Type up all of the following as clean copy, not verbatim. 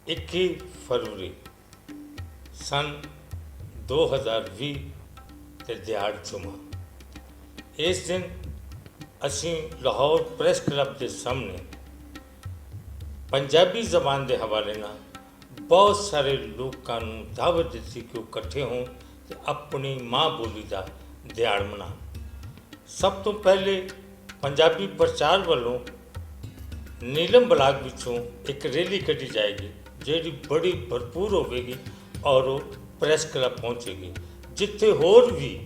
21 फरवरी सन 2020 ਤੇ ਦਿਹਾੜ ਜੁਮਾ। ਇਸ ਦਿਨ ਅਸੀਂ ਲਾਹੌਰ ਪ੍ਰੈਸ ਕਲੱਬ ਦੇ ਸਾਹਮਣੇ ਪੰਜਾਬੀ ਜ਼ਬਾਨ ਦੇ ਹਵਾਲੇ ਨਾਲ ਬਹੁਤ ਸਾਰੇ ਲੋਕਾਂ ਨੂੰ ਦਾਵਤ ਦਿੱਤੀ ਕਿ ਉਹ ਇਕੱਠੇ ਹੋਣ ਅਤੇ ਆਪਣੀ ਮਾਂ ਬੋਲੀ ਦਾ ਦਿਹਾੜ ਮਨਾਉਣ। ਸਭ ਤੋਂ ਪਹਿਲੇ ਪੰਜਾਬੀ ਪ੍ਰਚਾਰ ਵੱਲੋਂ ਨੀਲਮ ਬਲਾਕ ਵਿੱਚੋਂ ਇੱਕ ਰੈਲੀ ਕੱਢੀ ਜਾਏਗੀ ਜਿਹੜੀ ਬੜੀ ਭਰਪੂਰ ਹੋਵੇਗੀ ਔਰ ਉਹ ਪ੍ਰੈਸ ਕਲੱਬ ਪਹੁੰਚੇਗੀ, ਜਿੱਥੇ ਹੋਰ ਵੀ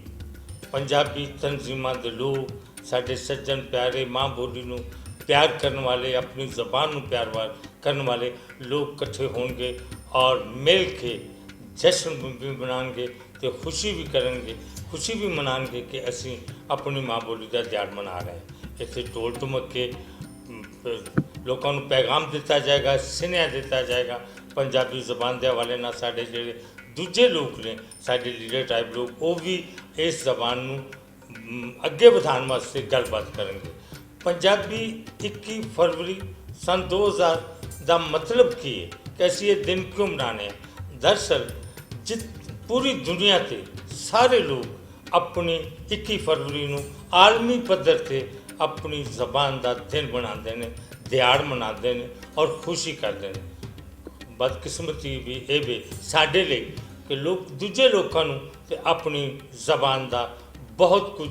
ਪੰਜਾਬੀ ਤਨਜ਼ੀਮਾਂ ਦੇ ਲੋਕ, ਸਾਡੇ ਸੱਜਣ ਪਿਆਰੇ, ਮਾਂ ਬੋਲੀ ਨੂੰ ਪਿਆਰ ਕਰਨ ਵਾਲੇ, ਆਪਣੀ ਜ਼ਬਾਨ ਨੂੰ ਪਿਆਰ ਕਰਨ ਵਾਲੇ ਲੋਕ ਇਕੱਠੇ ਹੋਣਗੇ ਔਰ ਮਿਲ ਕੇ ਜਸ਼ਨ ਵੀ ਮਨਾਉਣਗੇ ਅਤੇ ਖੁਸ਼ੀ ਵੀ ਕਰਨਗੇ, ਖੁਸ਼ੀ ਵੀ ਮਨਾਉਣਗੇ ਕਿ ਅਸੀਂ ਆਪਣੀ ਮਾਂ ਬੋਲੀ ਦਾ ਦਿਹਾੜਾ ਮਨਾ ਰਹੇ ਹਾਂ। ਇੱਥੇ ਢੋਲ ਧਮੱਕੇ, ਲੋਕਾਂ ਨੂੰ ਪੈਗਾਮ ਦਿੱਤਾ ਜਾਏਗਾ, ਸੁਨੇਹਾ ਦਿੱਤਾ ਜਾਏਗਾ ਪੰਜਾਬੀ ਜ਼ਬਾਨ ਦੇ ਹਵਾਲੇ ਨਾਲ। ਸਾਡੇ ਜਿਹੜੇ ਦੂਜੇ ਲੋਕ ਨੇ, ਸਾਡੇ ਲੀਡਰ ਟਾਈਪ ਲੋਕ, ਉਹ ਵੀ ਇਸ ਜ਼ਬਾਨ ਨੂੰ ਅੱਗੇ ਵਧਾਉਣ ਵਾਸਤੇ ਗੱਲਬਾਤ ਕਰਨਗੇ। ਪੰਜਾਬੀ 21 ਫਰਵਰੀ ਸਨ 2000 ਦਾ ਮਤਲਬ ਕੀ ਹੈ ਕਿ ਅਸੀਂ ਇਹ ਦਿਨ ਕਿਉਂ ਮਨਾਉਂਦੇ ਹਾਂ? ਦਰਅਸਲ ਪੂਰੀ ਦੁਨੀਆ 'ਤੇ ਸਾਰੇ ਲੋਕ ਆਪਣੀ 21 ਫਰਵਰੀ ਨੂੰ ਆਲਮੀ ਪੱਧਰ 'ਤੇ ਆਪਣੀ ਜ਼ਬਾਨ ਦਾ ਦਿਨ ਬਣਾਉਂਦੇ ਨੇ, ਦਿਹਾੜ ਮਨਾਉਂਦੇ ਨੇ ਔਰ ਖੁਸ਼ੀ ਕਰਦੇ ਨੇ। ਬਦਕਿਸਮਤੀ ਵੀ ਇਹ ਵੀ ਸਾਡੇ ਲਈ ਕਿ ਲੋਕ ਦੂਜੇ ਲੋਕਾਂ ਨੂੰ ਤੇ ਆਪਣੀ ਜ਼ਬਾਨ ਦਾ ਬਹੁਤ ਕੁਝ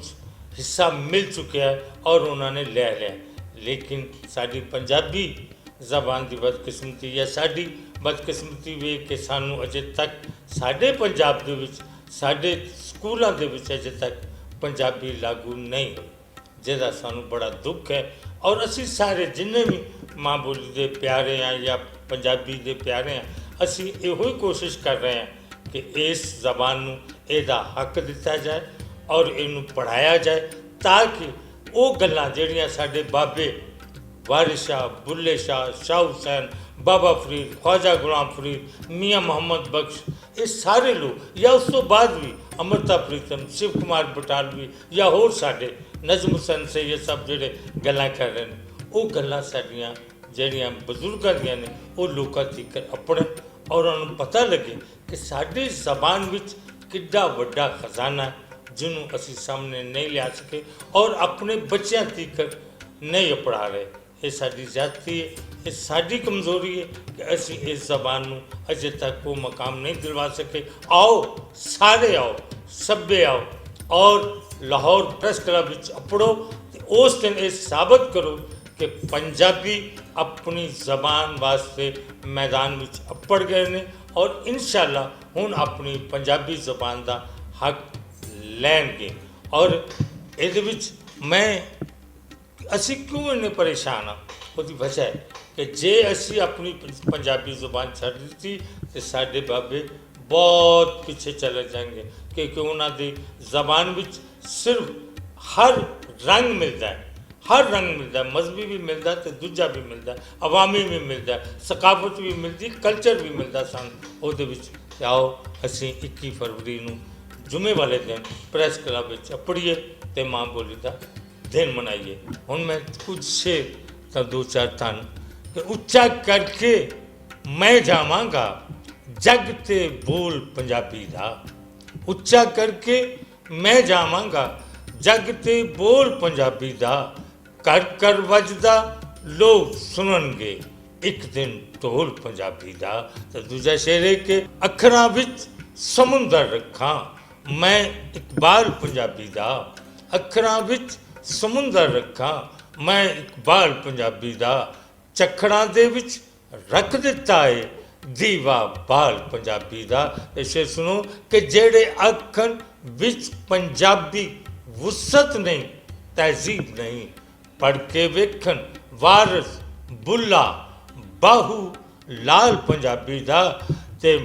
ਹਿੱਸਾ ਮਿਲ ਚੁੱਕਿਆ ਹੈ ਔਰ ਉਹਨਾਂ ਨੇ ਲੈ ਲਿਆ, ਲੇਕਿਨ ਸਾਡੀ ਪੰਜਾਬੀ ਜ਼ਬਾਨ ਦੀ ਬਦਕਿਸਮਤੀ ਜਾਂ ਸਾਡੀ ਬਦਕਿਸਮਤੀ ਵੇਖ ਕੇ ਸਾਨੂੰ ਅਜੇ ਤੱਕ ਸਾਡੇ ਪੰਜਾਬ ਦੇ ਵਿੱਚ, ਸਾਡੇ ਸਕੂਲਾਂ ਦੇ ਵਿੱਚ ਅਜੇ ਤੱਕ ਪੰਜਾਬੀ ਲਾਗੂ ਨਹੀਂ ਹੋਈ, ਜਿਹਦਾ ਸਾਨੂੰ ਬੜਾ ਦੁੱਖ ਹੈ। ਔਰ ਅਸੀਂ ਸਾਰੇ ਜਿੰਨੇ ਵੀ ਮਾਂ ਬੋਲੀ ਦੇ ਪਿਆਰੇ ਹਾਂ ਜਾਂ ਪੰਜਾਬੀ ਦੇ ਪਿਆਰੇ ਹਾਂ, ਅਸੀਂ ਇਹੋ ਹੀ ਕੋਸ਼ਿਸ਼ ਕਰ ਰਹੇ ਹਾਂ ਕਿ ਇਸ ਜ਼ਬਾਨ ਨੂੰ ਇਹਦਾ ਹੱਕ ਦਿੱਤਾ ਜਾਏ ਔਰ ਇਹਨੂੰ ਪੜ੍ਹਾਇਆ ਜਾਏ, ਤਾਂ ਕਿ ਉਹ ਗੱਲਾਂ ਜਿਹੜੀਆਂ ਸਾਡੇ ਬਾਬੇ ਵਾਰਿਸ ਸ਼ਾਹ, ਬੁੱਲੇ ਸ਼ਾਹ, ਸ਼ਾਹ ਹੁਸੈਨ, ਬਾਬਾ ਫਰੀਦ, ਖਵਾਜਾ ਗੁਲਾਮ ਫਰੀਦ, ਮੀਆਂ ਮੁਹੰਮਦ ਬਖਸ਼, ਇਹ ਸਾਰੇ ਲੋਕ ਜਾਂ ਉਸ ਤੋਂ ਬਾਅਦ ਵੀ ਅੰਮ੍ਰਿਤਾ ਪ੍ਰੀਤਮ, ਸ਼ਿਵ ਕੁਮਾਰ ਬਟਾਲਵੀ ਜਾਂ ਹੋਰ ਸਾਡੇ ਨਜ਼ਮ ਹੁਸੈਨ ਸਈਦ ਸਭ ਜਿਹੜੇ ਗੱਲਾਂ ਕਰ ਰਹੇ ਨੇ, ਉਹ ਗੱਲਾਂ ਸਾਡੀਆਂ ਜਿਹੜੀਆਂ ਬਜ਼ੁਰਗਾਂ ਦੀਆਂ ਨੇ ਉਹ ਲੋਕਾਂ ਤੀਕ ਆਪਣੇ ਔਰ ਉਹਨਾਂ ਨੂੰ ਪਤਾ ਲੱਗੇ ਕਿ ਸਾਡੀ ਜ਼ਬਾਨ ਵਿੱਚ ਕਿੱਡਾ ਵੱਡਾ ਖਜ਼ਾਨਾ ਜਿਹਨੂੰ ਅਸੀਂ ਸਾਹਮਣੇ ਨਹੀਂ ਲਿਆ ਸਕੇ ਔਰ ਆਪਣੇ ਬੱਚਿਆਂ ਤੀਕ ਨਹੀਂ ਪੜ੍ਹਾ ਰਹੇ। ਇਹ ਸਾਡੀ ਜ਼ਿਆਦਤੀ ਹੈ, ਇਹ ਸਾਡੀ ਕਮਜ਼ੋਰੀ ਹੈ ਕਿ ਅਸੀਂ ਇਸ ਜ਼ਬਾਨ ਨੂੰ ਅਜੇ ਤੱਕ ਉਹ ਮਕਾਮ ਨਹੀਂ ਦਿਲਵਾ ਸਕੇ। ਆਓ ਸਾਰੇ ਆਓ, ਸਭੇ ਆਓ ਔਰ ਲਾਹੌਰ ਪ੍ਰੈਸ ਕਲੱਬ ਵਿੱਚ ਅਪੜੋ ਅਤੇ ਉਸ ਦਿਨ ਇਹ ਸਾਬਤ ਕਰੋ ਕਿ ਪੰਜਾਬੀ ਆਪਣੀ ਜ਼ਬਾਨ ਵਾਸਤੇ ਮੈਦਾਨ ਵਿੱਚ ਅੱਪੜ ਗਏ ਨੇ ਔਰ ਇਨਸ਼ਾਅੱਲਾ ਹੁਣ ਆਪਣੀ ਪੰਜਾਬੀ ਜ਼ਬਾਨ ਦਾ ਹੱਕ ਲੈਣਗੇ। ਔਰ ਇਹਦੇ ਵਿੱਚ ਅਸੀਂ ਕਿਉਂ ਇੰਨੇ ਪਰੇਸ਼ਾਨ ਹਾਂ? ਉਹਦੀ ਵਜ੍ਹਾ ਹੈ ਕਿ ਜੇ ਅਸੀਂ ਆਪਣੀ ਪੰਜਾਬੀ ਜ਼ੁਬਾਨ ਛੱਡ ਦਿੱਤੀ ਤਾਂ ਸਾਡੇ ਬਾਬੇ ਬਹੁਤ ਪਿੱਛੇ ਚਲੇ ਜਾਣਗੇ, ਕਿਉਂਕਿ ਉਹਨਾਂ ਦੀ ਜ਼ਬਾਨ ਵਿੱਚ ਸਿਰਫ ਹਰ ਰੰਗ ਮਿਲਦਾ ਹੈ, ਹਰ ਰੰਗ ਮਿਲਦਾ, ਮਜ਼ਹਬੀ ਵੀ ਮਿਲਦਾ ਅਤੇ ਦੂਜਾ ਵੀ ਮਿਲਦਾ, ਅਵਾਮੀ ਵੀ ਮਿਲਦਾ, ਸਕਾਫਤ ਵੀ ਮਿਲਦੀ, ਕਲਚਰ ਵੀ ਮਿਲਦਾ ਸਾਨੂੰ ਉਹਦੇ ਵਿੱਚ। ਆਓ ਅਸੀਂ 21 ਫਰਵਰੀ ਨੂੰ ਜੁਮੇ ਵਾਲੇ ਦਿਨ ਪ੍ਰੈਸ ਕਲੱਬ ਵਿੱਚ ਅਪੜੀਏ ਅਤੇ ਮਾਂ ਬੋਲੀ ਦਾ ਦਿਨ ਮਨਾਈਏ। ਹੁਣ ਮੈਂ ਕੁਝ ਸ਼ੇਰ ਤਾਂ ਦੋ ਚਾਰ ਤਨ ਕਿ ਉੱਚਾ ਕਰਕੇ ਮੈਂ ਜਾਵਾਂਗਾ ਜੱਗ ਤੇ ਬੋਲ ਪੰਜਾਬੀ ਦਾ, ਉੱਚਾ ਕਰਕੇ ਮੈਂ ਜਾਵਾਂਗਾ ਜੱਗ ਤੇ ਬੋਲ ਪੰਜਾਬੀ ਦਾ, ਕਰ ਕਰ ਵੱਜਦਾ ਲੋਕ ਸੁਣਨਗੇ ਇੱਕ ਦਿਨ ਢੋਲ ਪੰਜਾਬੀ ਦਾ। ਤੇ ਦੂਜਾ ਸ਼ੇਰ ਹੈ ਕਿ ਅੱਖਰਾਂ ਵਿੱਚ ਸਮੁੰਦਰ ਰੱਖਾਂ ਮੈਂ ਇਕਬਾਲ ਪੰਜਾਬੀ ਦਾ, ਅੱਖਰਾਂ ਵਿੱਚ ਸਮੁੰਦਰ ਰੱਖਾਂ ਮੈਂ ਇਕਬਾਲ ਪੰਜਾਬੀ ਦਾ, ਚੱਖੜਾਂ ਦੇ ਵਿੱਚ ਰੱਖ ਦਿੱਤਾ ਏ ਦੀਵਾ ਬਾਲ ਪੰਜਾਬੀ ਦਾ। ਇਹ ਸ਼ੇਰ ਸੁਣੋ ਕਿ ਜਿਹੜੇ ਅੱਖਰ ਵਿੱਚ ਪੰਜਾਬੀ ਵੁਸਤ ਨਹੀਂ, ਤਹਿਜ਼ੀਬ ਨਹੀਂ, ਪੜ੍ਹ ਕੇ ਵੇਖਣ ਵਾਰਸ ਬੁੱਲਾ ਬਾਹੂ ਲਾਲ ਪੰਜਾਬੀ ਦਾ। ਤੇ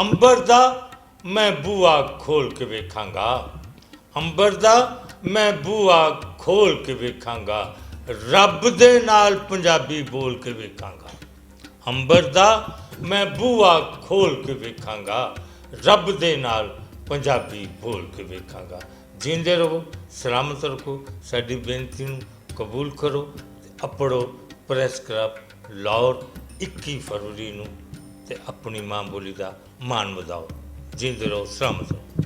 ਅੰਬਰ ਦਾ ਮੈਂ ਬੂਆ ਖੋਲ ਕੇ ਵੇਖਾਂਗਾ, ਅੰਬਰ ਦਾ ਮੈਂ ਬੂਆ ਖੋਲ ਕੇ ਵੇਖਾਂਗਾ, ਰੱਬ ਦੇ ਨਾਲ ਪੰਜਾਬੀ ਬੋਲ ਕੇ ਵੇਖਾਂਗਾ, ਅੰਬਰ ਦਾ ਮੈਂ ਬੂਆ ਖੋਲ ਕੇ ਵੇਖਾਂਗਾ, ਰੱਬ ਦੇ ਨਾਲ ਪੰਜਾਬੀ ਬੋਲ ਕੇ ਵੇਖਾਂਗਾ। ਜਿੰਦੇ ਰਹੋ, ਸਲਾਮਤ ਰੱਖੋ, ਸਾਡੀ ਬੇਨਤੀ ਨੂੰ ਕਬੂਲ ਕਰੋ, ਅਪੜੋ ਪ੍ਰੈਸ ਕਲੱਬ ਲਾਹੌਰ 21 ਫਰਵਰੀ ਨੂੰ ਤੇ ਆਪਣੀ ਮਾਂ ਬੋਲੀ ਦਾ ਮਾਣ ਵਧਾਓ। ਜਿੰਦੇ ਰਹੋ, ਸਲਾਮਤ ਰਹੋ।